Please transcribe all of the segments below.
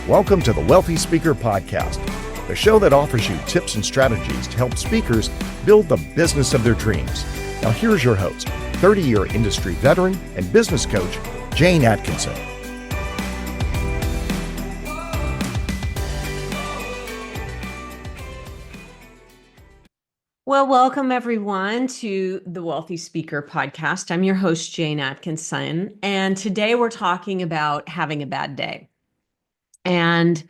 Welcome to the Wealthy Speaker Podcast, the show that offers you tips and strategies to help speakers build the business of their dreams. Now here's your host, 30-year industry veteran and business coach, Jane Atkinson. Well, welcome everyone to the Wealthy Speaker Podcast. I'm your host, Jane Atkinson, and today we're talking about having a bad day. And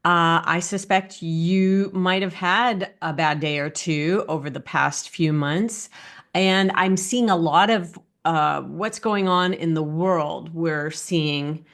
I suspect you might have had a bad day or two over the past few months. And I'm seeing a lot of what's going on in the world. We're seeing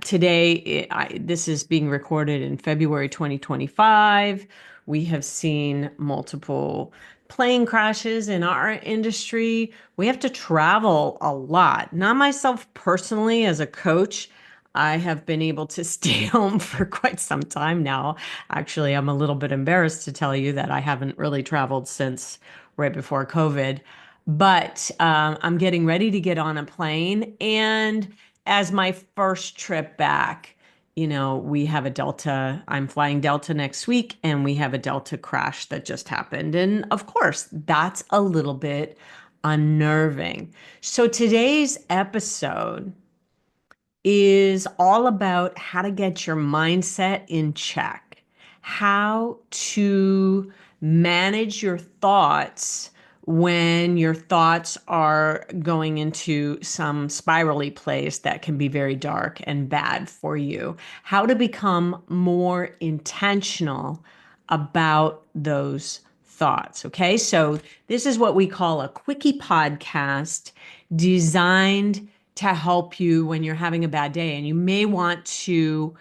today, this is being recorded in February 2025. We have seen multiple plane crashes in our industry. We have to travel a lot. Not myself personally as a coach. I have been able to stay home for quite some time now. Actually, I'm a little bit embarrassed to tell you that I haven't really traveled since right before COVID, but I'm getting ready to get on a plane. And as my first trip back, we have a Delta. I'm flying Delta next week, and we have a Delta crash that just happened. And of course, that's a little bit unnerving. So today's episode is all about how to get your mindset in check, how to manage your thoughts when your thoughts are going into some spirally place that can be very dark and bad for you, how to become more intentional about those thoughts. Okay, so this is what we call a quickie podcast designed to help you when you're having a bad day. And you may want to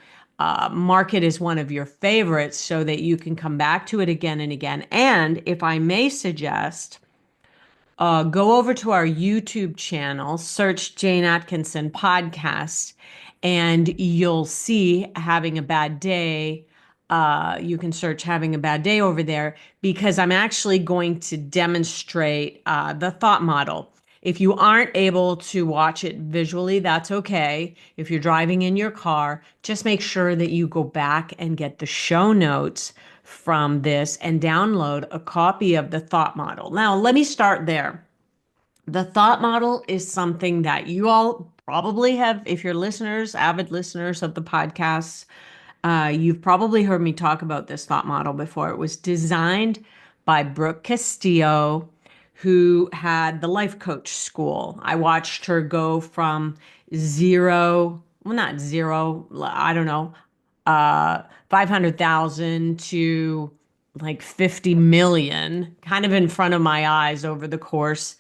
mark it as one of your favorites so that you can come back to it again and again. And if I may suggest, go over to our YouTube channel, search Jane Atkinson Podcast, and you'll see Having a Bad Day. You can search Having a Bad Day over there because I'm actually going to demonstrate the thought model. If you aren't able to watch it visually, that's okay. If you're driving in your car, just make sure that you go back and get the show notes from this and download a copy of the thought model. Now, let me start there. The thought model is something that you all probably have, if you're listeners, avid listeners of the podcasts, you've probably heard me talk about this thought model before. It was designed by Brooke Castillo, who had the life coach school. I watched her go from zero, well, not zero, I don't know, 500,000 to like 50 million, kind of in front of my eyes over the course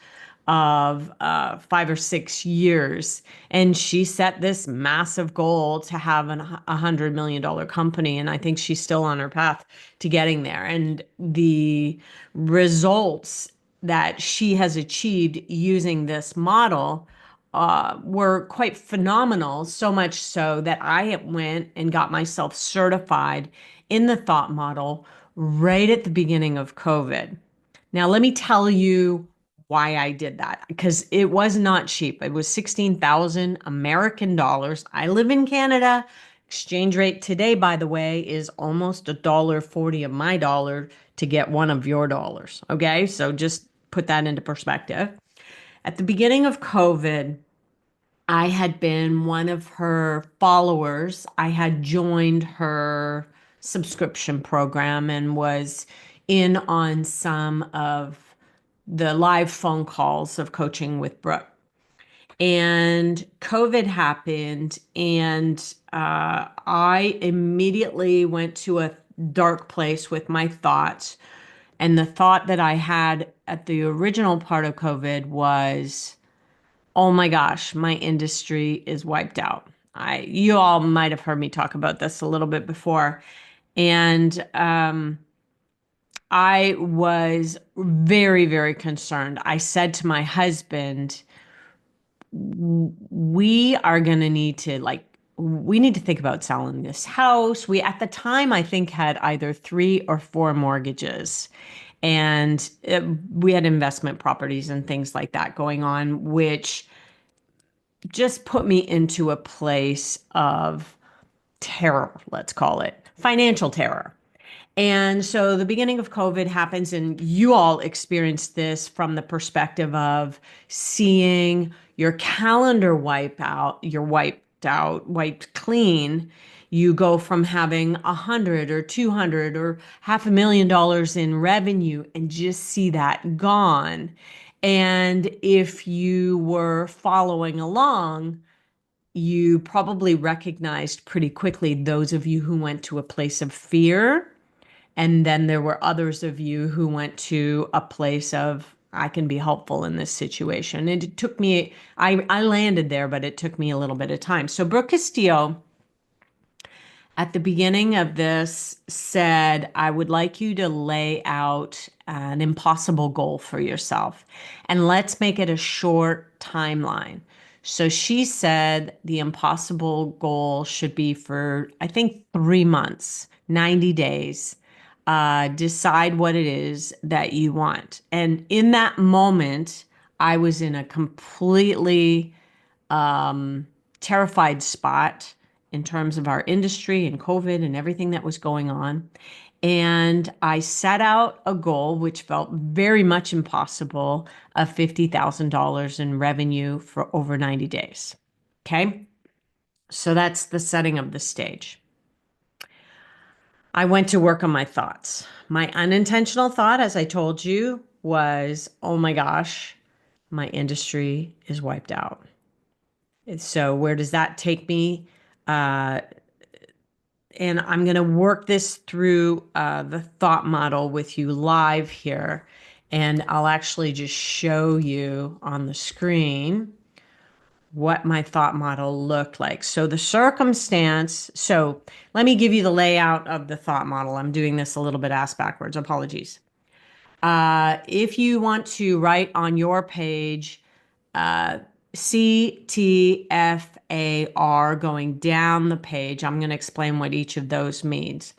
of 5 or 6 years. And she set this massive goal to have $100 million company. And I think she's still on her path to getting there. And the results that she has achieved using this model were quite phenomenal, so much so that I went and got myself certified in the thought model right at the beginning of COVID. Now, let me tell you why I did that, because it was not cheap. It was 16,000 American dollars. I live in Canada. Exchange rate today, by the way, is almost $1.40 of my dollar to get one of your dollars. Okay, so just put that into perspective. At the beginning of COVID, I had been one of her followers. I had joined her subscription program and was in on some of the live phone calls of coaching with Brooke. And COVID happened, and I immediately went to a dark place with my thoughts. And the thought that I had at the original part of COVID was, oh my gosh, my industry is wiped out. You all might have heard me talk about this a little bit before. And I was very, very concerned. I said to my husband, we are going to need to we need to think about selling this house. We, at the time, I think had either 3 or 4 mortgages, and we had investment properties and things like that going on, which just put me into a place of terror, let's call it financial terror. And so the beginning of COVID happens, and you all experienced this from the perspective of seeing your calendar wiped clean. You go from having 100 or 200 or $500,000 in revenue and just see that gone. And if you were following along, you probably recognized pretty quickly those of you who went to a place of fear, and then there were others of you who went to a place of, I can be helpful in this situation. And it took me, I landed there, but it took me a little bit of time. So Brooke Castillo at the beginning of this said, I would like you to lay out an impossible goal for yourself, and let's make it a short timeline. So she said the impossible goal should be for, I think, 3 months, 90 days. Decide what it is that you want. And in that moment, I was in a completely terrified spot in terms of our industry and COVID and everything that was going on. And I set out a goal, which felt very much impossible, of $50,000 in revenue for over 90 days. Okay. So that's the setting of the stage. I went to work on my thoughts. My unintentional thought, as I told you, was, oh my gosh, my industry is wiped out. So where does that take me? And I'm going to work this through the thought model with you live here. And I'll actually just show you on the screen what my thought model looked like. So the circumstance, so let me give you the layout of the thought model. I'm doing this a little bit ass backwards. Apologies. If you want to write on your page, CTFAR going down the page, I'm going to explain what each of those means.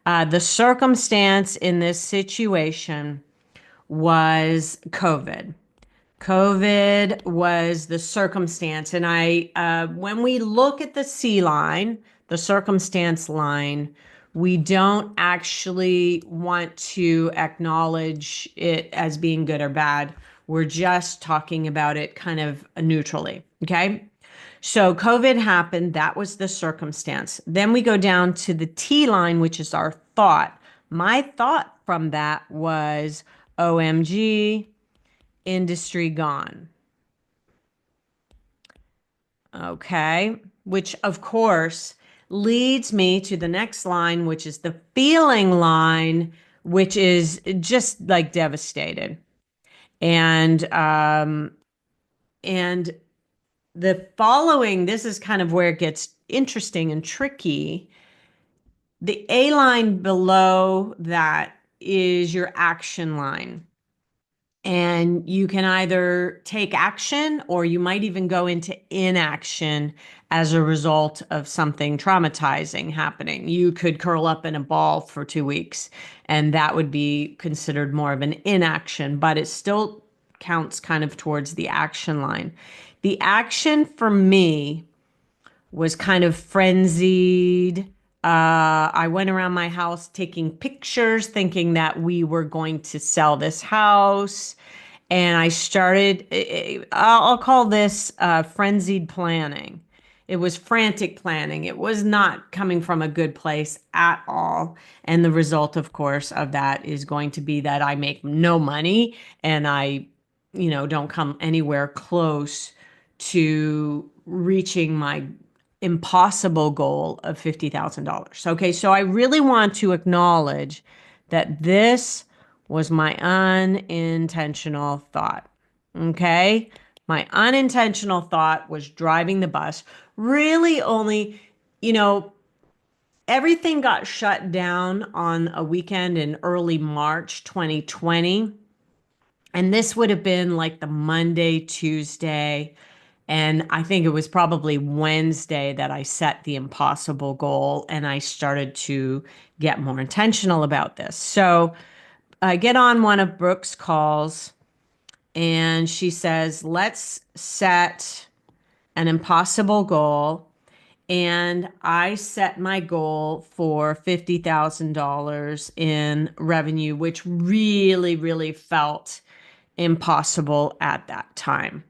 The circumstance in this situation was COVID. COVID was the circumstance. And when we look at the C line, the circumstance line, we don't actually want to acknowledge it as being good or bad. We're just talking about it kind of neutrally. Okay. So COVID happened. That was the circumstance. Then we go down to the T line, which is our thought. My thought from that was, OMG, industry gone. Okay. Which of course leads me to the next line, which is the feeling line, which is just like devastated. And the following, this is kind of where it gets interesting and tricky. The A line below that is your action line. And you can either take action, or you might even go into inaction as a result of something traumatizing happening. You could curl up in a ball for 2 weeks, and that would be considered more of an inaction, but it still counts kind of towards the action line. The action for me was kind of frenzied. I went around my house taking pictures, thinking that we were going to sell this house. And I started, I'll call this frenzied planning. It was frantic planning. It was not coming from a good place at all. And the result, of course, of that is going to be that I make no money, and I, don't come anywhere close to reaching my impossible goal of $50,000. Okay, so I really want to acknowledge that this was my unintentional thought. Okay, my unintentional thought was driving the bus. Really only, everything got shut down on a weekend in early March 2020. And this would have been like the Monday, Tuesday, and I think it was probably Wednesday that I set the impossible goal, and I started to get more intentional about this. So I get on one of Brooke's calls, and she says, let's set an impossible goal. and I set my goal for $50,000 in revenue, which really, really felt impossible at that time.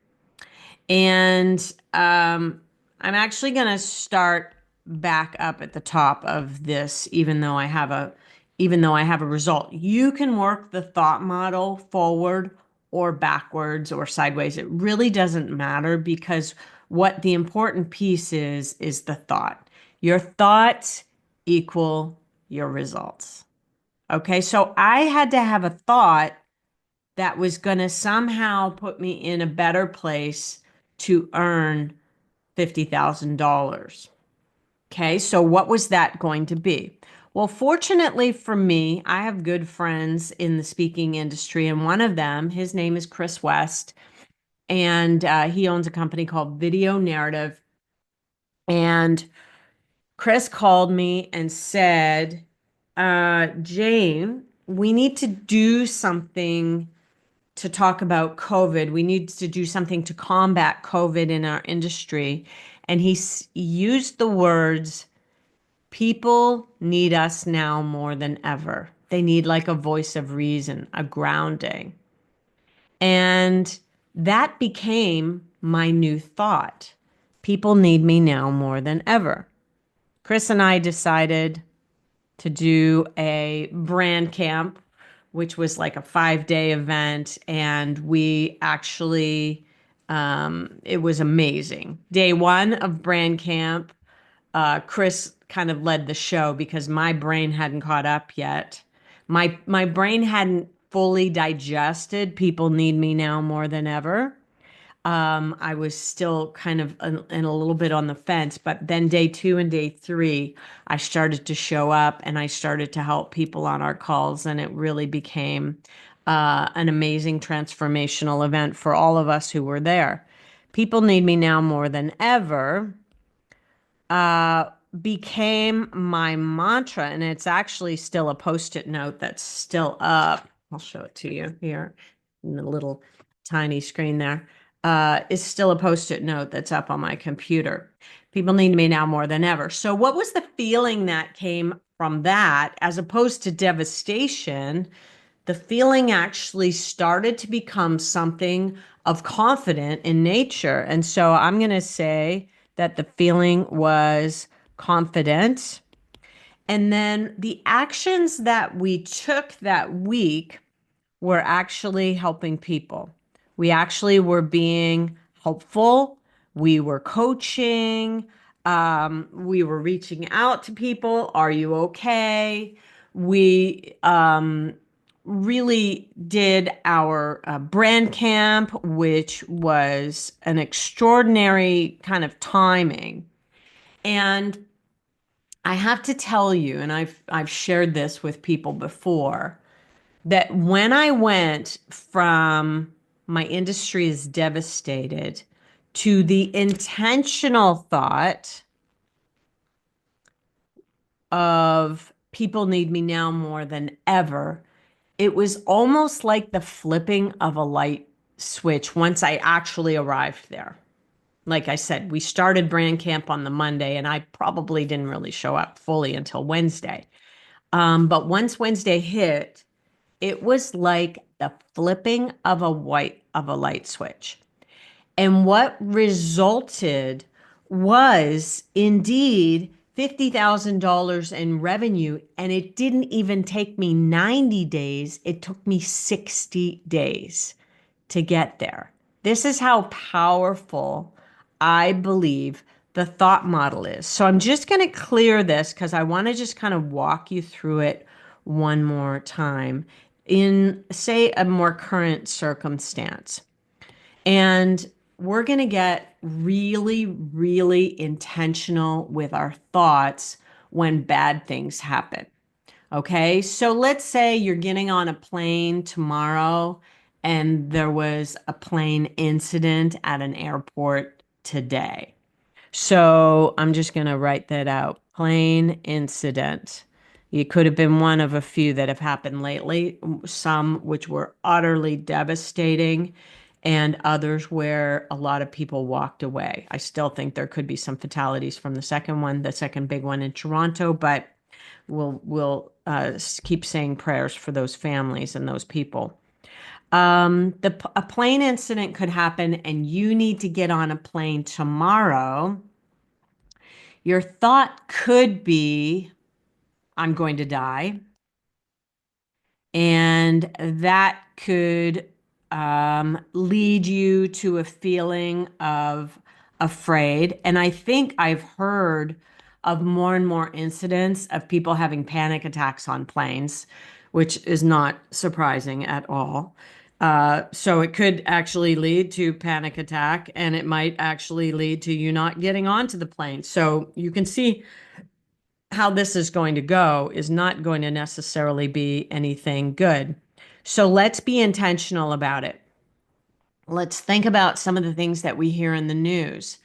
And I'm actually going to start back up at the top of this, even though I have a result. You can work the thought model forward or backwards or sideways. It really doesn't matter, because what the important piece is the thought. Your thoughts equal your results. Okay, so I had to have a thought that was going to somehow put me in a better place to earn $50,000. Okay, so what was that going to be? Well, fortunately for me, I have good friends in the speaking industry, and one of them, his name is Chris West, and he owns a company called Video Narrative. And Chris called me and said, Jane, we need to do something to talk about COVID. We need to do something to combat COVID in our industry. And he used the words, people need us now more than ever. They need like a voice of reason, a grounding. And that became my new thought. People need me now more than ever. Chris and I decided to do a brand camp, which was like a 5-day event. And we actually, it was amazing. Day one of brand camp, Chris kind of led the show because my brain hadn't caught up yet. My brain hadn't fully digested people need me now more than ever. I was still kind of in a little bit on the fence, but then day 2 and day 3, I started to show up and I started to help people on our calls, and it really became an amazing transformational event for all of us who were there. People need me now more than ever became my mantra, and it's actually still a post-it note that's still up. I'll show it to you here in the little tiny screen there. It's still a post-it note that's up on my computer. People need me now more than ever. So what was the feeling that came from that, as opposed to devastation? The feeling actually started to become something of confident in nature. And so I'm going to say that the feeling was confident. And then the actions that we took that week were actually helping people. We actually were being helpful. We were coaching. We were reaching out to people. Are you okay? We really did our brand camp, which was an extraordinary kind of timing. And I have to tell you, and I've shared this with people before, that when I went from my industry is devastated to the intentional thought of people need me now more than ever, it was almost like the flipping of a light switch once I actually arrived there. Like I said, we started brand camp on the Monday, and I probably didn't really show up fully until Wednesday. But once Wednesday hit, it was like the flipping of a light switch. And what resulted was indeed $50,000 in revenue. And it didn't even take me 90 days. It took me 60 days to get there. This is how powerful I believe the thought model is. So I'm just going to clear this because I want to just kind of walk you through it one more time in, say, a more current circumstance. And we're going to get really, really intentional with our thoughts when bad things happen. Okay, so let's say you're getting on a plane tomorrow and there was a plane incident at an airport today. So I'm just going to write that out. Plane incident. It could have been one of a few that have happened lately, some which were utterly devastating. and others where a lot of people walked away. I still think there could be some fatalities from the second one, the second big one in Toronto, but we'll keep saying prayers for those families and those people. A plane incident could happen and you need to get on a plane tomorrow. Your thought could be, I'm going to die. And that could lead you to a feeling of afraid. And I think I've heard of more and more incidents of people having panic attacks on planes, which is not surprising at all. So it could actually lead to panic attack, and it might actually lead to you not getting onto the plane. So you can see how this is going to go is not going to necessarily be anything good. So let's be intentional about it. Let's think about some of the things that we hear in the news.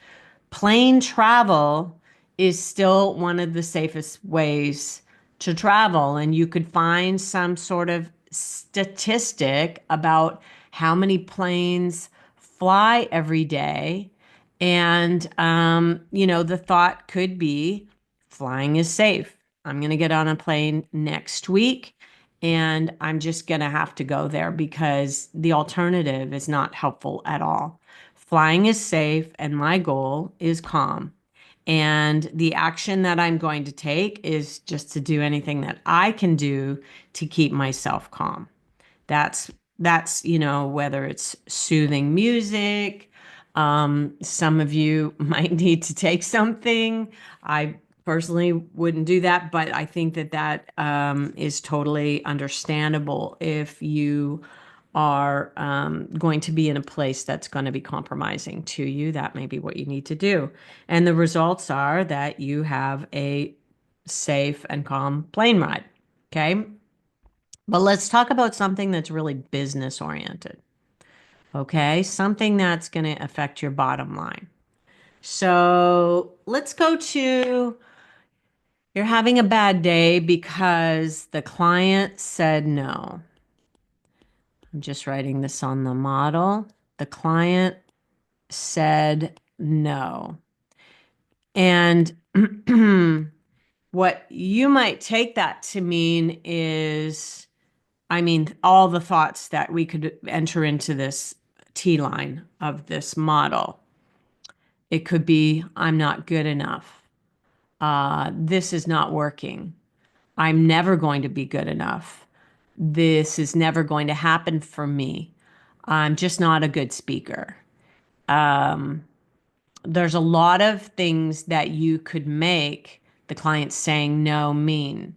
Plane travel is still one of the safest ways to travel, and you could find some sort of statistic about how many planes fly every day. And, the thought could be flying is safe. I'm going to get on a plane next week and I'm just going to have to go there because the alternative is not helpful at all. Flying is safe, and my goal is calm. And the action that I'm going to take is just to do anything that I can do to keep myself calm. That's whether it's soothing music. Some of you might need to take something. I personally wouldn't do that, but I think that is totally understandable if you are going to be in a place that's going to be compromising to you. That may be what you need to do. And the results are that you have a safe and calm plane ride. Okay. But let's talk about something that's really business oriented. Okay. Something that's going to affect your bottom line. So let's go to you're having a bad day because the client said no. I'm just writing this on the model. The client said no. And what you might take that to mean is, all the thoughts that we could enter into this T line of this model. It could be, I'm not good enough. This is not working. I'm never going to be good enough. This is never going to happen for me. I'm just not a good speaker. There's a lot of things that you could make the client saying no mean,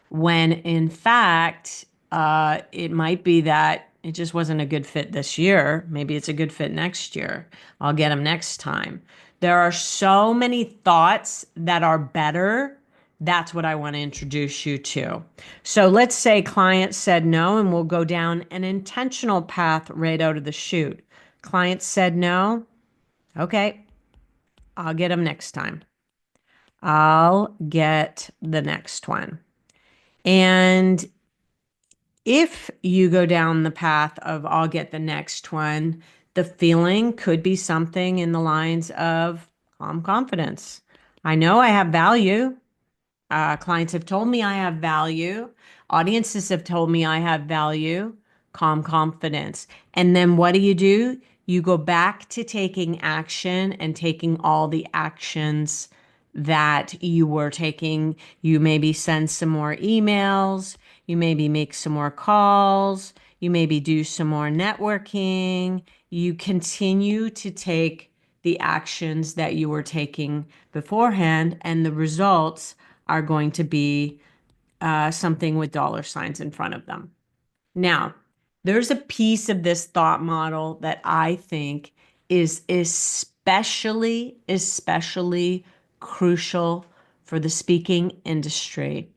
when in fact, it might be that it just wasn't a good fit this year. Maybe it's a good fit next year. I'll get them next time. There are so many thoughts that are better. That's what I want to introduce you to. So let's say client said no, and we'll go down an intentional path right out of the chute. Client said no. Okay, I'll get them next time. I'll get the next one. And if you go down the path of I'll get the next one, the feeling could be something in the lines of calm confidence. I know I have value. Clients have told me I have value. Audiences have told me I have value. Calm confidence. And then what do? You go back to taking action and taking all the actions that you were taking. You maybe send some more emails. You maybe make some more calls. You maybe do some more networking. You continue to take the actions that you were taking beforehand, and the results are going to be something with dollar signs in front of them. Now, there's a piece of this thought model that I think is especially crucial for the speaking industry.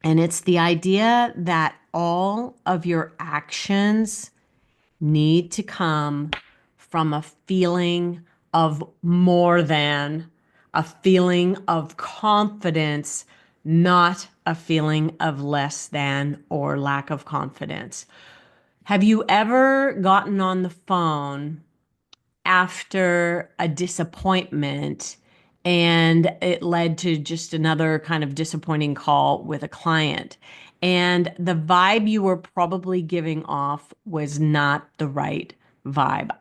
And it's the idea that all of your actions need to come from a feeling of more than, a feeling of confidence, not a feeling of less than or lack of confidence. Have you ever gotten on the phone after a disappointment and it led to just another kind of disappointing call with a client? And the vibe you were probably giving off was not the right vibe.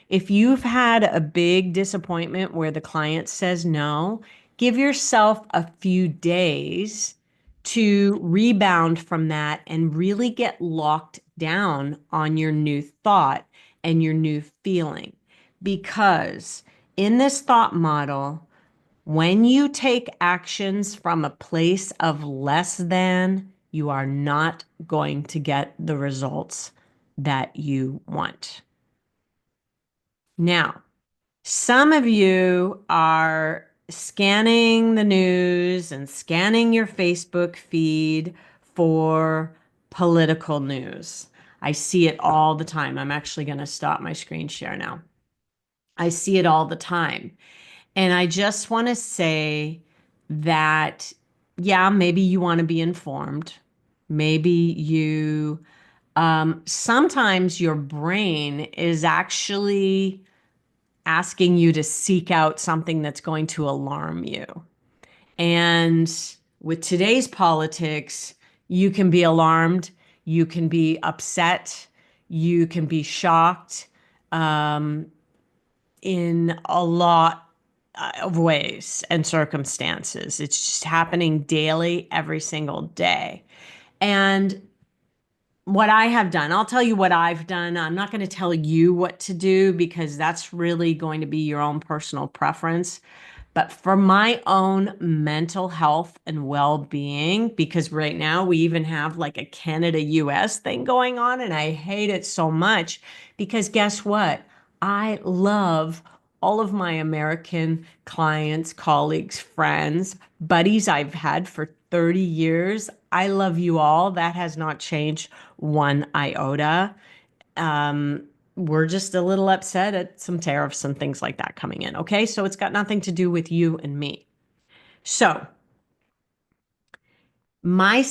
If you've had a big disappointment where the client says no, give yourself a few days to rebound from that and really get locked down on your new thought and your new feeling. Because in this thought model, when you take actions from a place of less than, you are not going to get the results that you want. Now, some of you are scanning the news and scanning your Facebook feed for political news. I see it all the time. I'm actually going to stop my screen share now. I see it all the time. And I just want to say that, yeah, maybe you want to be informed. Maybe sometimes your brain is actually asking you to seek out something that's going to alarm you. And with today's politics, you can be alarmed, you can be upset, you can be shocked in a lot of ways and circumstances. It's just happening daily, every single day. And what I have done, I'll tell you what I've done. I'm not going to tell you what to do because that's really going to be your own personal preference. But for my own mental health and well-being, because right now we even have like a Canada US thing going on, and I hate it so much because guess what? I love all of my American clients, colleagues, friends, buddies I've had for 30 years. I love you all. That has not changed one iota. We're just a little upset at some tariffs and things like that coming in. Okay. So it's got nothing to do with you and me. So my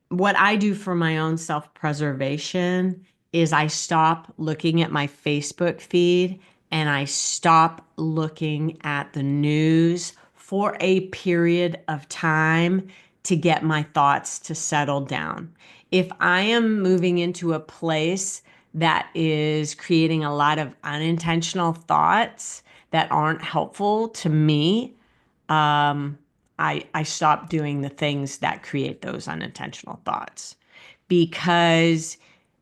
what I do for my own self-preservation is I stop looking at my Facebook feed and I stop looking at the news for a period of time to get my thoughts to settle down. If I am moving into a place that is creating a lot of unintentional thoughts that aren't helpful to me, um, I stop doing the things that create those unintentional thoughts because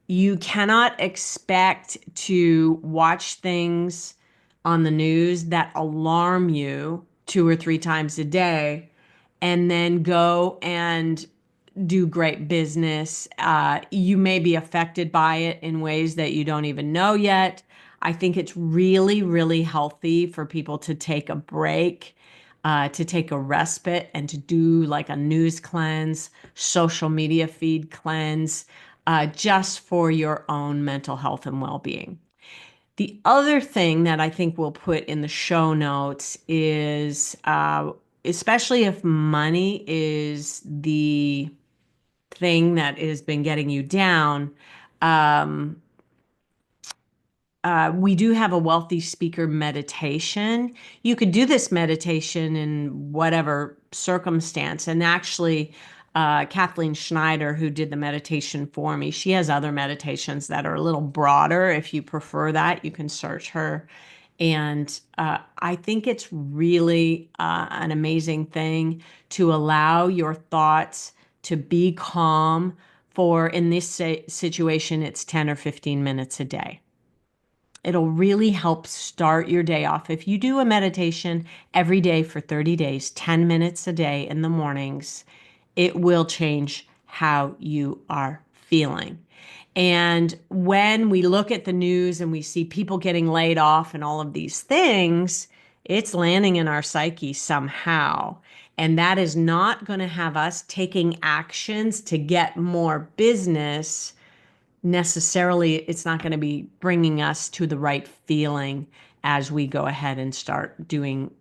you cannot expect to watch things on the news that alarm you 2 or 3 times a day and then go and do great business. You may be affected by it in ways that you don't even know yet. I think it's really, really healthy for people to take a break, to take a respite, and to do like a news cleanse, social media feed cleanse, just for your own mental health and well-being. The other thing that I think we'll put in the show notes is, especially if money is the thing that has been getting you down, um, we do have a wealthy speaker meditation. You could do this meditation in whatever circumstance. And actually, Kathleen Schneider, who did the meditation for me, she has other meditations that are a little broader. If you prefer that, you can search her. And I think it's really an amazing thing to allow your thoughts to be calm for, in this situation, it's 10 or 15 minutes a day. It'll really help start your day off. If you do a meditation every day for 30 days, 10 minutes a day in the mornings, it will change how you are feeling. And when we look at the news and we see people getting laid off and all of these things, it's landing in our psyche somehow. And that is not going to have us taking actions to get more business. Necessarily, it's not going to be bringing us to the right feeling as we go ahead and start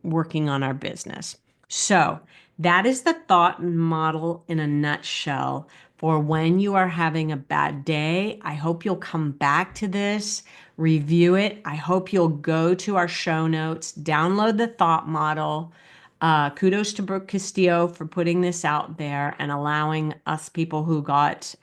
working on our business. So that is the thought model in a nutshell for when you are having a bad day. I hope you'll come back to this, review it. I hope you'll go to our show notes, download the thought model. Kudos to Brooke Castillo for putting this out there and allowing us people who got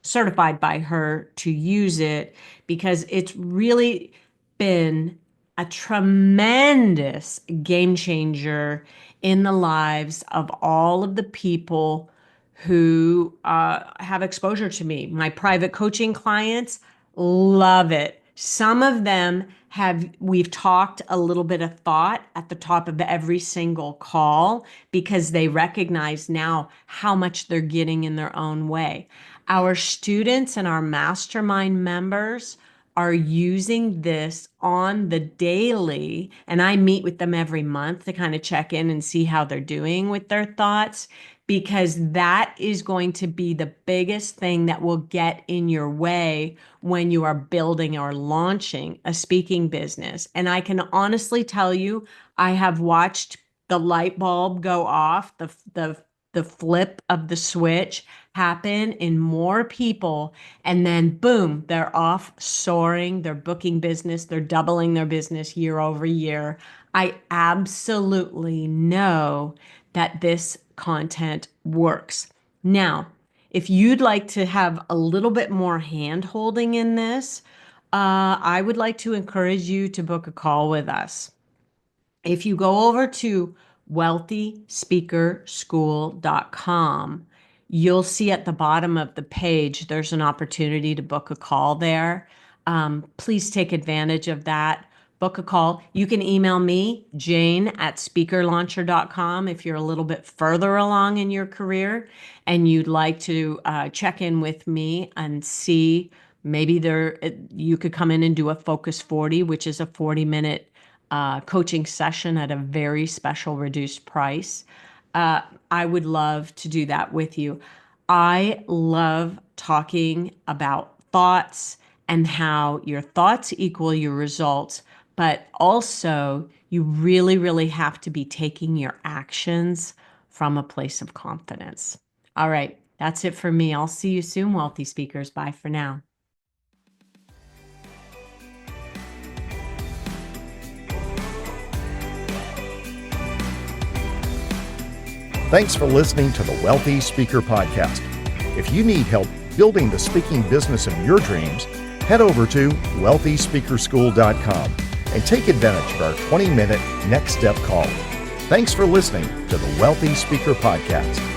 certified by her to use it, because it's really been a tremendous game changer in the lives of all of the people who have exposure to me. My private coaching clients love it. Some of them we've talked a little bit of thought at the top of every single call because they recognize now how much they're getting in their own way. Our students and our mastermind members are using this on the daily, and I meet with them every month to kind of check in and see how they're doing with their thoughts, because that is going to be the biggest thing that will get in your way when you are building or launching a speaking business. And I can honestly tell you, I have watched the light bulb go off, the flip of the switch happen in more people, and then boom, they're off soaring, they're booking business, they're doubling their business year over year. I absolutely know that this content works. Now, if you'd like to have a little bit more hand holding in this, I would like to encourage you to book a call with us. If you go over to wealthyspeakerschool.com, you'll see at the bottom of the page, there's an opportunity to book a call there. Please take advantage of that. Book a call. You can email me, jane@speakerlauncher.com, if you're a little bit further along in your career and you'd like to check in with me and see maybe you could come in and do a Focus 40, which is a 40-minute coaching session at a very special reduced price. I would love to do that with you. I love talking about thoughts and how your thoughts equal your results, but also you really, really have to be taking your actions from a place of confidence. All right, that's it for me. I'll see you soon, Wealthy Speakers. Bye for now. Thanks for listening to the Wealthy Speaker Podcast. If you need help building the speaking business of your dreams, head over to wealthyspeakerschool.com and take advantage of our 20-minute next step call. Thanks for listening to the Wealthy Speaker Podcast.